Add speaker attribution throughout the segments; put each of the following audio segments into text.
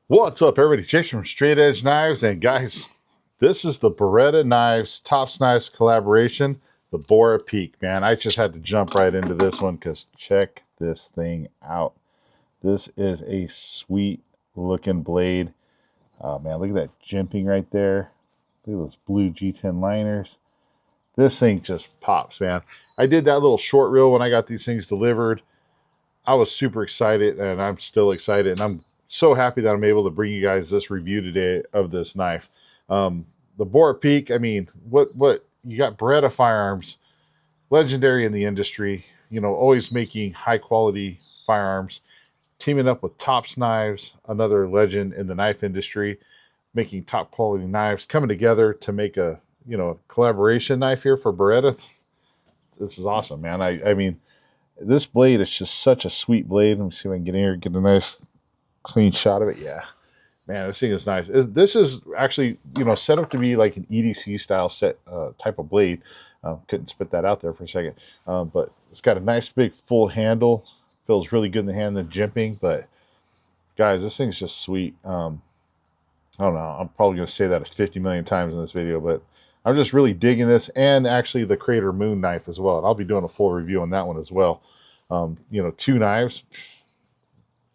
Speaker 1: What's up, everybody? Jason from Straight Edge Knives, and guys, this is the Beretta Knives Tops Knives collaboration, the Borah Peak. Man, I just had to jump right into this one because check this thing out. This is a sweet looking blade. Oh man, look at that jimping right there. Look at those blue G10 liners. This thing just pops, man. I did that little short reel when I got these things delivered. I was super excited, and I'm still excited, and I'm so happy that I'm able to bring you guys this review today of this knife. The Borah Peak, I mean, what you got? Beretta firearms, legendary in the industry. You know, always making high quality firearms. Teaming up with Tops Knives, another legend in the knife industry, making top quality knives. Coming together to make a collaboration knife here for Beretta. This is awesome, man. I mean, this blade is just such a sweet blade. Let me see if I can get in here and get a nice clean shot of it. Yeah, man, this thing is nice. This is actually, set up to be like an EDC style set type of blade. Couldn't spit that out there for a second. But it's got a nice big full handle. Feels really good in the hand, the jimping. But guys, this thing's just sweet. I don't know. I'm probably going to say that 50 million times in this video, but I'm just really digging this, and actually the Crater Moon knife as well. And I'll be doing a full review on that one as well. Two knives,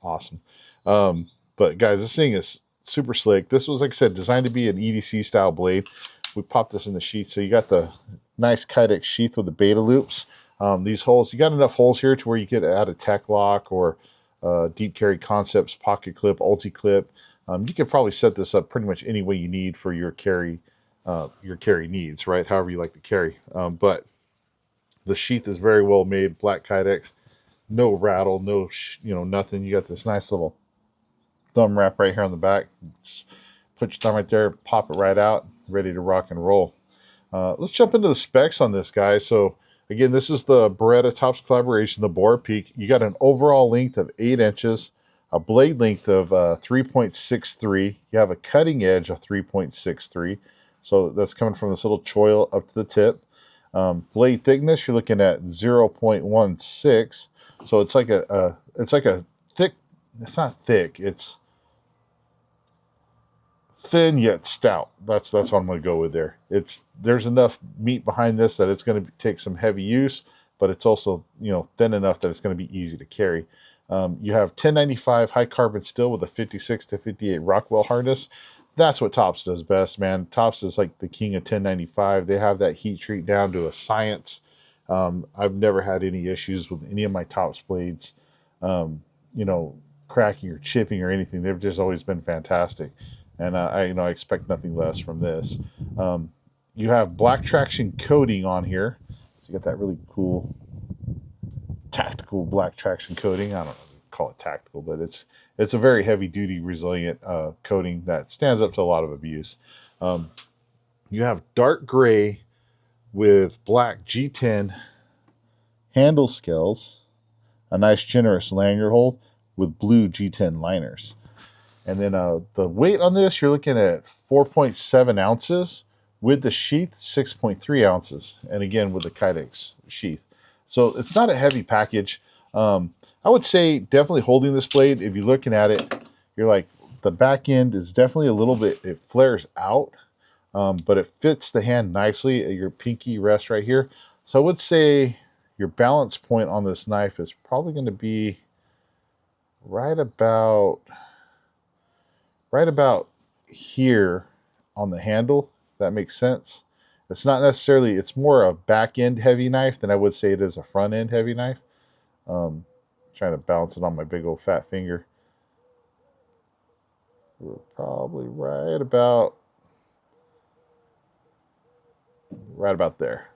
Speaker 1: awesome. But guys, this thing is super slick. This was, like I said, designed to be an EDC style blade. We popped this in the sheath, so you got the nice Kydex sheath with the beta loops. These holes, you got enough holes here to where you could add a tech lock or deep carry concepts, pocket clip, ulti clip. You could probably set this up pretty much any way you need for your carry needs, right? However you like to carry. But the sheath is very well made, black Kydex, no rattle, no nothing. You got this nice little thumb wrap right here on the back. Just put your thumb right there, pop it right out, ready to rock and roll. Let's jump into the specs on this, guy. So again, this is the Beretta Tops collaboration, the Borah Peak. You got an overall length of 8 inches, a blade length of 3.63. You have a cutting edge of 3.63. So that's coming from this little choil up to the tip. Blade thickness, you're looking at 0.16. So it's like a thick. It's not thick. It's thin yet stout. That's what I'm going to go with there. There's enough meat behind this that it's going to take some heavy use, but it's also thin enough that it's going to be easy to carry. You have 1095 high carbon steel with a 56 to 58 Rockwell hardness. That's what Tops does best, man. Tops is like the king of 1095. They have that heat treat down to a science. I've never had any issues with any of my Tops blades, cracking or chipping or anything. They've just always been fantastic. And I expect nothing less from this. You have black traction coating on here. So you got that really cool tactical black traction coating. I don't know if you call it tactical, but it's a very heavy duty resilient coating that stands up to a lot of abuse. You have dark gray with black G10 handle scales, a nice generous lanyard hole with blue G10 liners. And then the weight on this, you're looking at 4.7 ounces with the sheath, 6.3 ounces. And again, with the Kydex sheath. So it's not a heavy package. I would say definitely holding this blade, if you're looking at it, you're like, the back end is definitely a little bit, it flares out, but it fits the hand nicely at your pinky rest right here. So I would say your balance point on this knife is probably going to be right about here on the handle. That makes sense. It's not necessarily, it's more a back end heavy knife than I would say it is a front end heavy knife. Trying to balance it on my big old fat finger. We're probably right about there.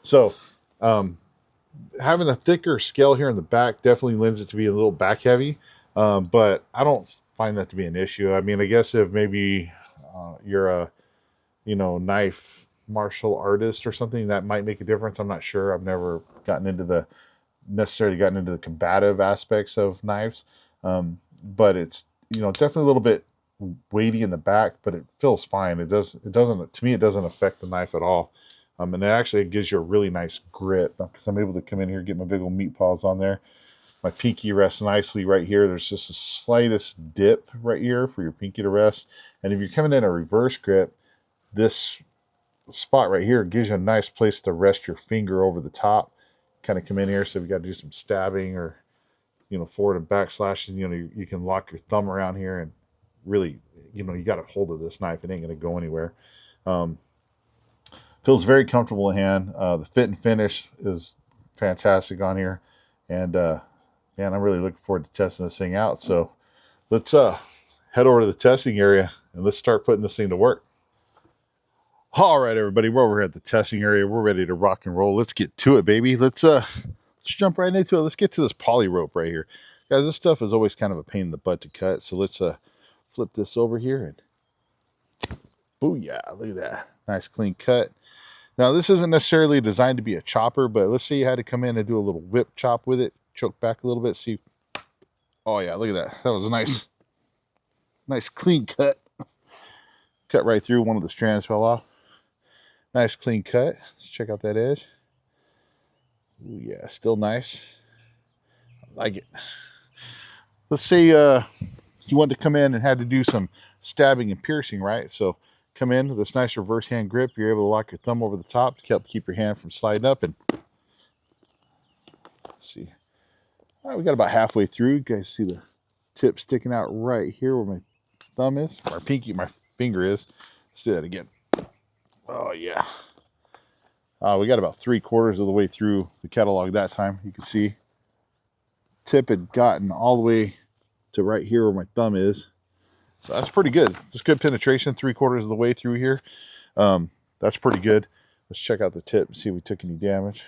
Speaker 1: So having a thicker scale here in the back definitely lends it to be a little back heavy. But I don't find that to be an issue. I mean, I guess if maybe you're a knife martial artist or something, that might make a difference. I'm not sure. I've never necessarily gotten into the combative aspects of knives. But it's definitely a little bit weighty in the back, but it feels fine. It doesn't to me, it doesn't affect the knife at all. And it actually gives you a really nice grip because I'm able to come in here, get my big old meat paws on there. My pinky rests nicely right here. There's just the slightest dip right here for your pinky to rest. And if you're coming in a reverse grip, this spot right here gives you a nice place to rest your finger over the top. Kind of come in here, so if you got to do some stabbing or, forward and back slashes, you can lock your thumb around here and really, you got a hold of this knife. It ain't going to go anywhere. Feels very comfortable in hand. The fit and finish is fantastic on here. And, man, I'm really looking forward to testing this thing out. So let's head over to the testing area and let's start putting this thing to work. All right, everybody, we're over here at the testing area. We're ready to rock and roll. Let's get to it, baby. Let's jump right into it. Let's get to this poly rope right here. Guys, this stuff is always kind of a pain in the butt to cut. So let's flip this over here and booyah, look at that. Nice clean cut. Now, this isn't necessarily designed to be a chopper, but let's say you had to come in and do a little whip chop with it. Choke back a little bit. See? Oh, yeah, look at that. That was a nice clean cut. Cut right through. One of the strands fell off. Nice clean cut. Let's check out that edge. Ooh, yeah, still nice. I like it. Let's say you wanted to come in and had to do some stabbing and piercing, right? So come in with this nice reverse hand grip. You're able to lock your thumb over the top to help keep your hand from sliding up. And let's see. All right, we got about halfway through. You guys see the tip sticking out right here where my thumb is, my finger is. Let's do that again. Oh, yeah. We got about 3/4 of the way through the catalog that time. You can see tip had gotten all the way to right here where my thumb is. So that's pretty good. Just good penetration, 3/4 of the way through here. That's pretty good. Let's check out the tip and see if we took any damage.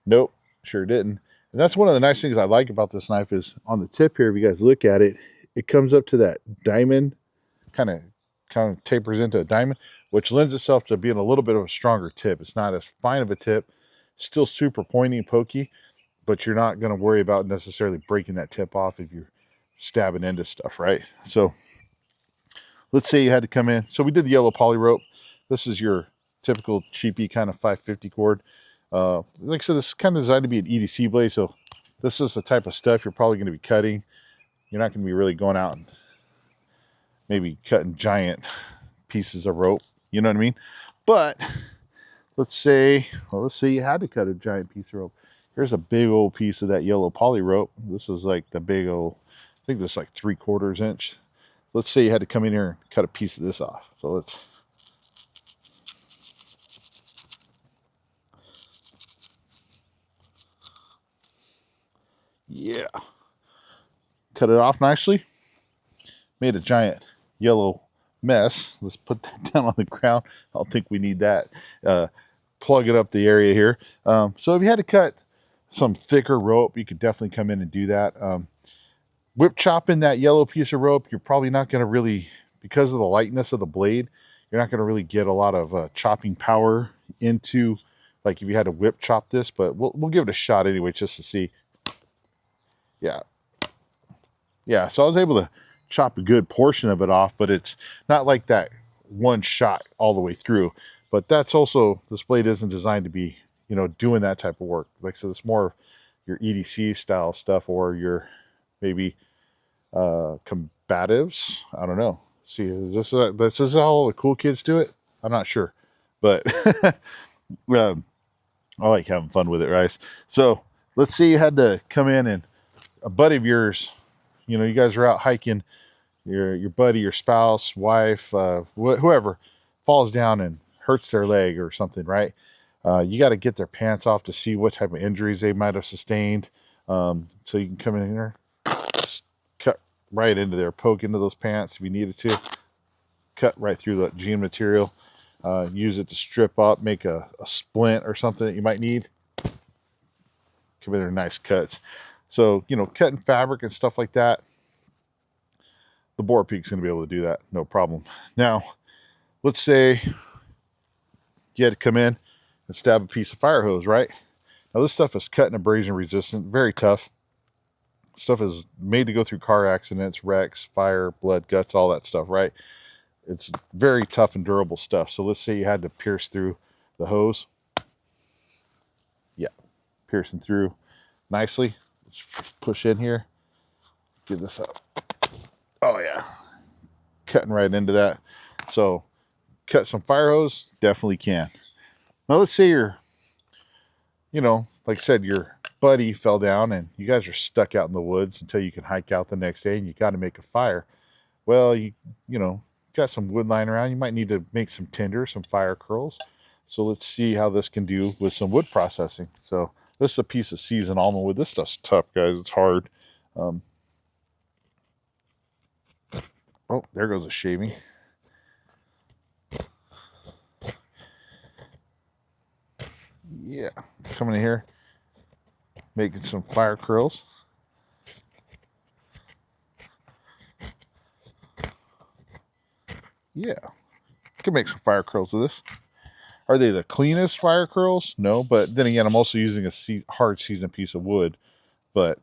Speaker 1: Nope, sure didn't. And that's one of the nice things I like about this knife is on the tip here, if you guys look at it, it comes up to that diamond, kind of tapers into a diamond, which lends itself to being a little bit of a stronger tip. It's not as fine of a tip, still super pointy and pokey, but you're not going to worry about necessarily breaking that tip off if you're stabbing into stuff, right? So let's say you had to come in. So we did the yellow poly rope. This is your typical cheapy kind of 550 cord. Like I said, this is kind of designed to be an EDC blade, so this is the type of stuff you're probably going to be cutting. You're not going to be really going out and maybe cutting giant pieces of rope, you know what I mean? But let's say you had to cut a giant piece of rope. Here's a big old piece of that yellow poly rope. This is like the big old, I think this is like 3/4 inch. Let's say you had to come in here and cut a piece of this off. So let's, yeah, cut it off nicely. Made a giant yellow mess. Let's put that down on the ground. I don't think we need that. Plug it up the area here. So if you had to cut some thicker rope, you could definitely come in and do that. Whip chopping that yellow piece of rope, you're probably not going to really, because of the lightness of the blade, you're not going to really get a lot of chopping power into, like if you had to whip chop this, but we'll give it a shot anyway, just to see. Yeah, so I was able to chop a good portion of it off, but it's not like that one shot all the way through. But that's also, this blade isn't designed to be, doing that type of work. Like I said, it's more your EDC style stuff or your maybe combatives. I don't know. See, this is how all the cool kids do it? I'm not sure, but I like having fun with it, right? So let's say you had to come in and a buddy of yours, you guys are out hiking, your buddy, your spouse, wife, whoever falls down and hurts their leg or something, right? You got to get their pants off to see what type of injuries they might have sustained. So you can come in here, cut right into there, poke into those pants if you needed to, cut right through the jean material, use it to strip up, make a splint or something that you might need. Come in there, nice cuts. So, cutting fabric and stuff like that, the Borah Peak's going to be able to do that, no problem. Now, let's say you had to come in and stab a piece of fire hose, right? Now, this stuff is cut and abrasion resistant, very tough. Stuff is made to go through car accidents, wrecks, fire, blood, guts, all that stuff, right? It's very tough and durable stuff. So let's say you had to pierce through the hose. Yeah, piercing through. nicely. Let's push in here. Get this up. Oh yeah, cutting right into that. So cut some fire hose, definitely can. Now let's say you're, like I said, your buddy fell down and you guys are stuck out in the woods until you can hike out the next day and you got to make a fire. Well, you got some wood lying around. You might need to make some tinder, some fire curls. So let's see how this can do with some wood processing. So this is a piece of seasoned almond wood. This stuff's tough, guys. It's hard. Oh, there goes a shaving. Yeah, coming in here, making some fire curls. Yeah, can make some fire curls with this. Are they the cleanest fire curls? No, but then again, I'm also using a hard seasoned piece of wood. But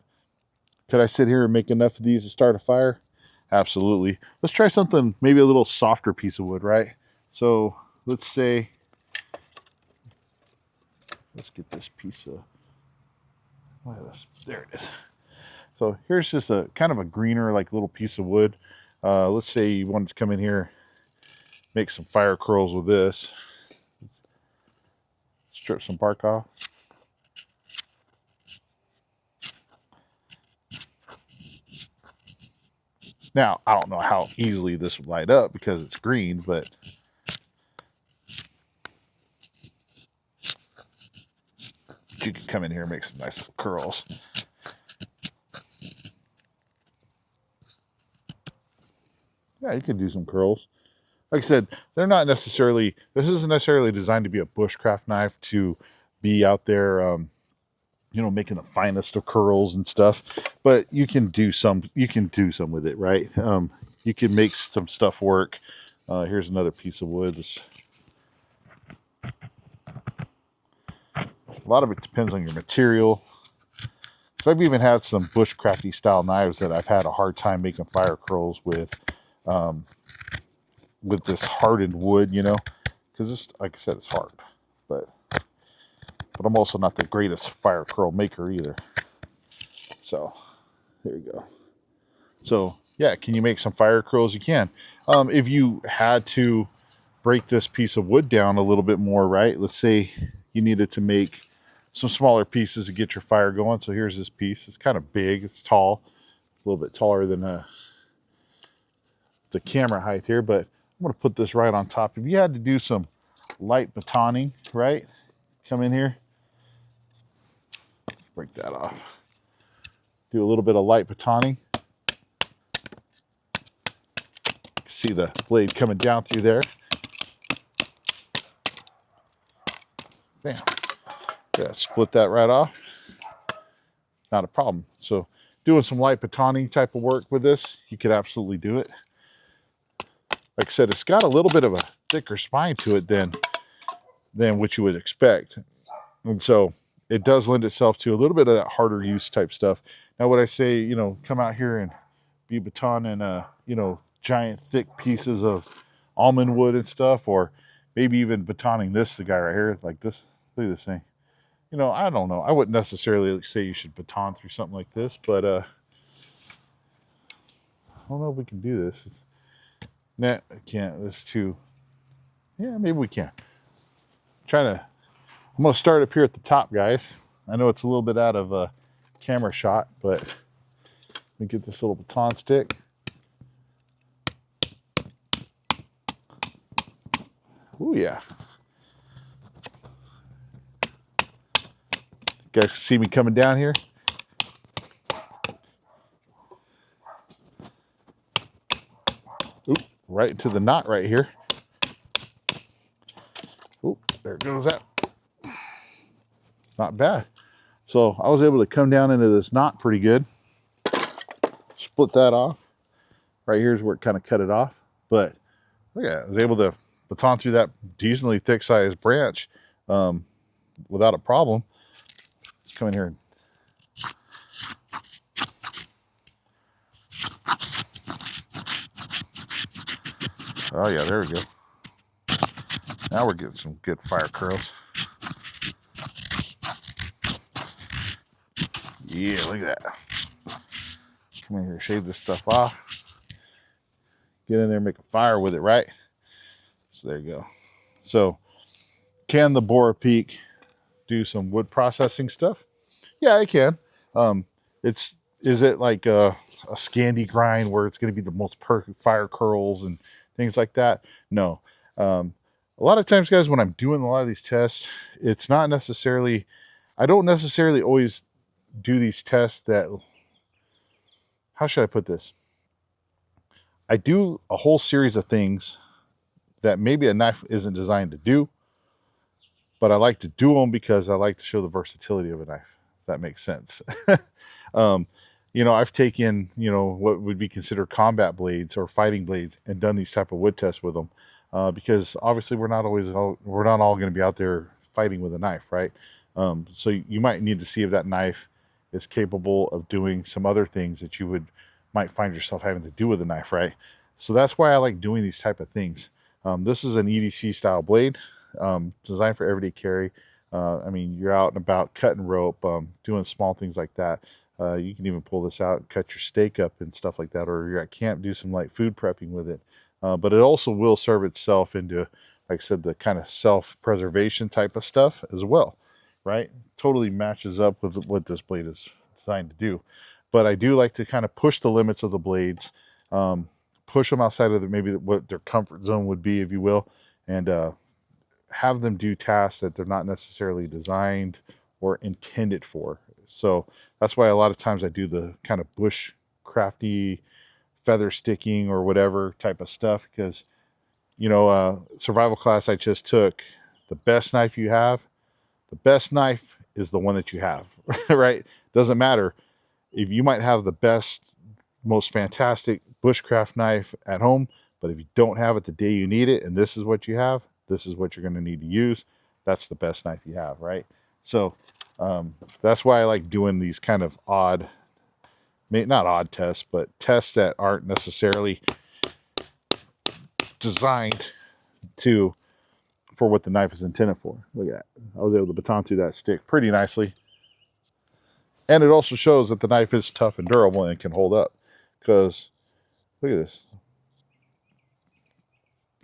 Speaker 1: could I sit here and make enough of these to start a fire? Absolutely. Let's try something, maybe a little softer piece of wood, right? So let's say, let's get this piece of, there it is. So here's just a kind of a greener, like little piece of wood. Let's say you wanted to come in here, make some fire curls with this. Strip some bark off. Now, I don't know how easily this would light up because it's green, but you can come in here and make some nice little curls. Yeah, you can do some curls. Like I said, they're not necessarily, this isn't necessarily designed to be a bushcraft knife to be out there, making the finest of curls and stuff, but you can do some with it, right? You can make some stuff work. Here's another piece of wood. A lot of it depends on your material. So I've even had some bushcrafty style knives that I've had a hard time making fire curls with this hardened wood, because this, like I said, it's hard. But I'm also not the greatest fire curl maker either. So there you go. So yeah, can you make some fire curls? You can. If you had to break this piece of wood down a little bit more, right? Let's say you needed to make some smaller pieces to get your fire going. So here's this piece. It's kind of big. It's tall, a little bit taller than the camera height here, but I'm going to put this right on top. If you had to do some light batoning, right? Come in here. Break that off. Do a little bit of light batoning. See the blade coming down through there. Bam. Yeah, split that right off. Not a problem. So doing some light batoning type of work with this, you could absolutely do it. Like I said, it's got a little bit of a thicker spine to it than what you would expect. And so it does lend itself to a little bit of that harder use type stuff. Now, would I say, come out here and be batoning, giant thick pieces of almond wood and stuff, or maybe even batoning the guy right here, like this. Look at this thing. I don't know. I wouldn't necessarily say you should baton through something like this, but I don't know if we can do this. Nah, I can't. This too. Yeah, maybe we can. I'm going to start up here at the top, guys. I know it's a little bit out of a camera shot, but let me get this little baton stick. Oh yeah. You guys see me coming down here? Oop, right into the knot right here. Oop, there goes that. Not bad. So I was able to come down into this knot pretty good. Split that off. Right here's where it kind of cut it off. But look at it. I was able to baton through that decently thick sized branch without a problem. Let's come in here. Oh yeah, there we go. Now we're getting some good fire curls. Yeah, look at that. Come in here, shave this stuff off. Get in there, make a fire with it, right? So there you go. So can the Borah Peak do some wood processing stuff? Yeah, it can. Is it like a Scandi grind where it's going to be the most perfect fire curls and things like that? No. A lot of times, guys, when I'm doing a lot of these tests, it's not necessarily, I don't necessarily always do these tests that, how should I put this? I do a whole series of things that maybe a knife isn't designed to do, but I like to do them because I like to show the versatility of a knife. If that makes sense. um, I've taken, what would be considered combat blades or fighting blades and done these type of wood tests with them, because obviously we're not all going to be out there fighting with a knife, right? So you might need to see if that knife is capable of doing some other things that you might find yourself having to do with a knife, right? So that's why I like doing these type of things. This is an EDC style blade, designed for everyday carry. You're out and about cutting rope, doing small things like that. You can even pull this out and cut your steak up and stuff like that, or you're at camp, do some light food prepping with it. But it also will serve itself into, like I said, the kind of self-preservation type of stuff as well, right? Totally matches up with what this blade is designed to do. But I do like to kind of push the limits of the blades, push them outside of maybe what their comfort zone would be, if you will, and have them do tasks that they're not necessarily designed or intended for. So that's why a lot of times I do the kind of bush crafty feather sticking or whatever type of stuff, because survival class I just took, the best knife is the one that you have. Right? Doesn't matter if you might have the best, most fantastic bushcraft knife at home, but if you don't have it the day you need it and this is what you have, this is what you're going to need to use, that's the best knife you have, right? So that's why I like doing these kind of not odd tests, but tests that aren't necessarily designed for what the knife is intended for. Look at that. I was able to baton through that stick pretty nicely. And it also shows that the knife is tough and durable and can hold up, because look at this.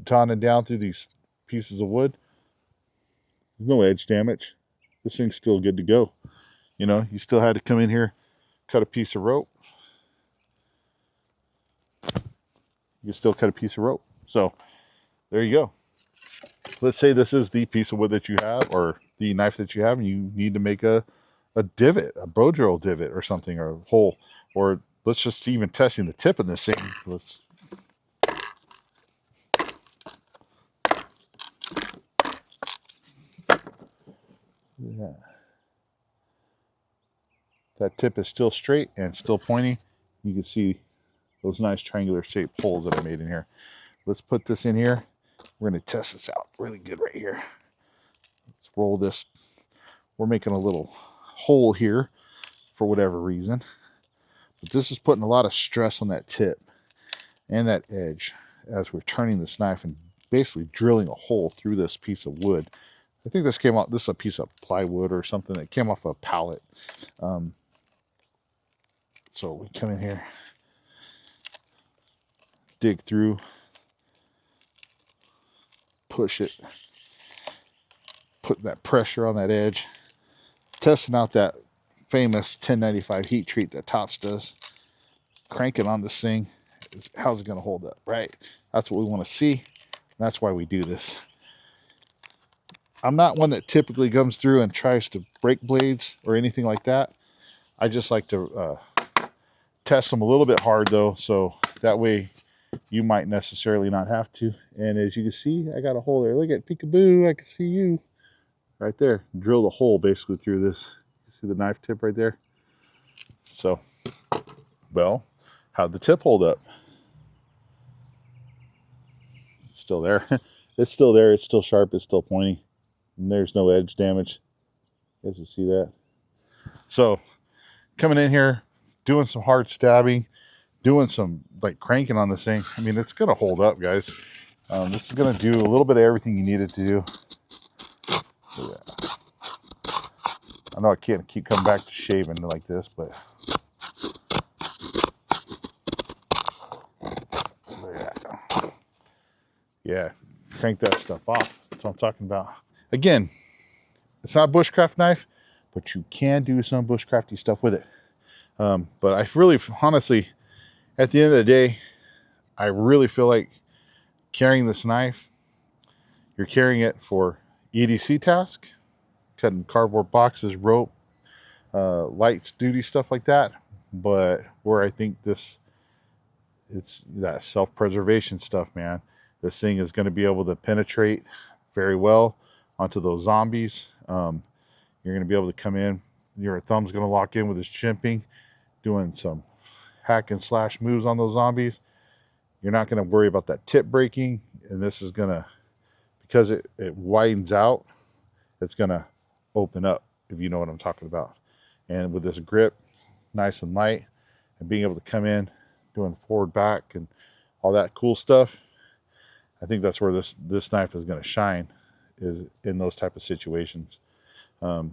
Speaker 1: Batoning down through these pieces of wood. There's no edge damage. This thing's still good to go. You still had to come in here, cut a piece of rope. You can still cut a piece of rope. So there you go. Let's say this is the piece of wood that you have, or the knife that you have, and you need to make a divot, a bow drill divot or something, or a hole, or let's just even testing the tip of this thing. Yeah. That tip is still straight and still pointy. You can see those nice triangular shaped holes that I made in here. Let's put this in here. We're going to test this out really good right here. Let's roll this. We're making a little hole here for whatever reason. But this is putting a lot of stress on that tip and that edge as we're turning this knife and basically drilling a hole through this piece of wood. I think this came off, this is a piece of plywood or something that came off a pallet. So we come in here, dig through, push it, put that pressure on that edge, testing out that famous 1095 heat treat that Tops does. Cranking on this thing, how's it going to hold up, right? That's what we want to see. That's why we do this. I'm not one that typically comes through and tries to break blades or anything like that. I just like to test them a little bit hard though, so that way you might necessarily not have to. And as you can see, I got a hole there. Look at peekaboo, I can see you right there. Drilled a hole basically through this. You see the knife tip right there? So, well, how'd the tip hold up? It's still there. It's still there. It's still sharp. It's still pointy. And there's no edge damage. You guys can see that. So, coming in here, doing some hard stabbing, doing some like cranking on this thing. I mean, it's going to hold up, guys. This is going to do a little bit of everything you need it to do. Yeah. I know I can't keep coming back to shaving like this, but yeah, crank that stuff off. That's what I'm talking about. Again, it's not a bushcraft knife, but you can do some bushcrafty stuff with it. But I really, honestly, at the end of the day, I really feel like carrying this knife, you're carrying it for EDC task, cutting cardboard boxes, rope, lights, duty, stuff like that. But where I think it's that self-preservation stuff, man. This thing is going to be able to penetrate very well onto those zombies. You're going to be able to come in. Your thumb's going to lock in with his chimping, doing some hack and slash moves on those zombies. You're not going to worry about that tip breaking. And this is going to, because it widens out, it's going to open up, if you know what I'm talking about. And with this grip, nice and light, and being able to come in, doing forward, back, and all that cool stuff, I think that's where this knife is going to shine, is in those type of situations. The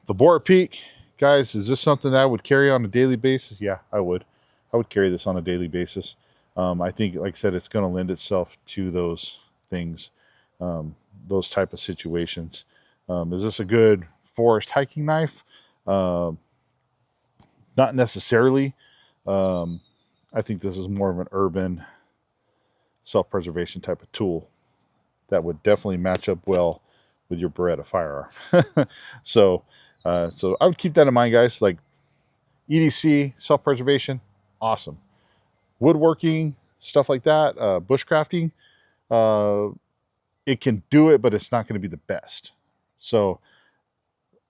Speaker 1: Borah Peak, guys, is this something that I would carry on a daily basis? Yeah, I would. I would carry this on a daily basis. I think, like I said, it's going to lend itself to those things, those type of situations. Is this a good forest hiking knife? Not necessarily. I think this is more of an urban self-preservation type of tool that would definitely match up well with your Beretta firearm. So I would keep that in mind, guys. Like EDC, self-preservation, awesome. Woodworking, stuff like that, bushcrafting, it can do it, but it's not going to be the best. So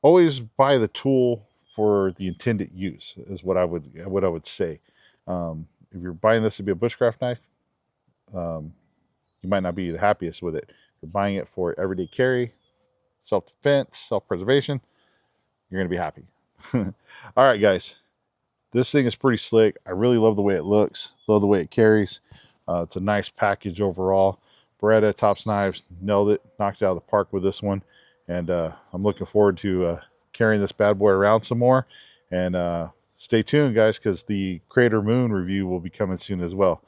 Speaker 1: always buy the tool for the intended use is what I would say. If you're buying this to be a bushcraft knife, you might not be the happiest with it. If you're buying it for everyday carry, self-defense, self-preservation, you're going to be happy. All right, guys. This thing is pretty slick. I really love the way it looks. Love the way it carries. It's a nice package overall. Beretta Tops Knives nailed it. Knocked it out of the park with this one. And I'm looking forward to carrying this bad boy around some more. And stay tuned, guys, because the Crater Moon review will be coming soon as well.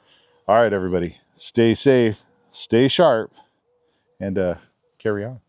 Speaker 1: All right, everybody. Stay safe. Stay sharp. And carry on.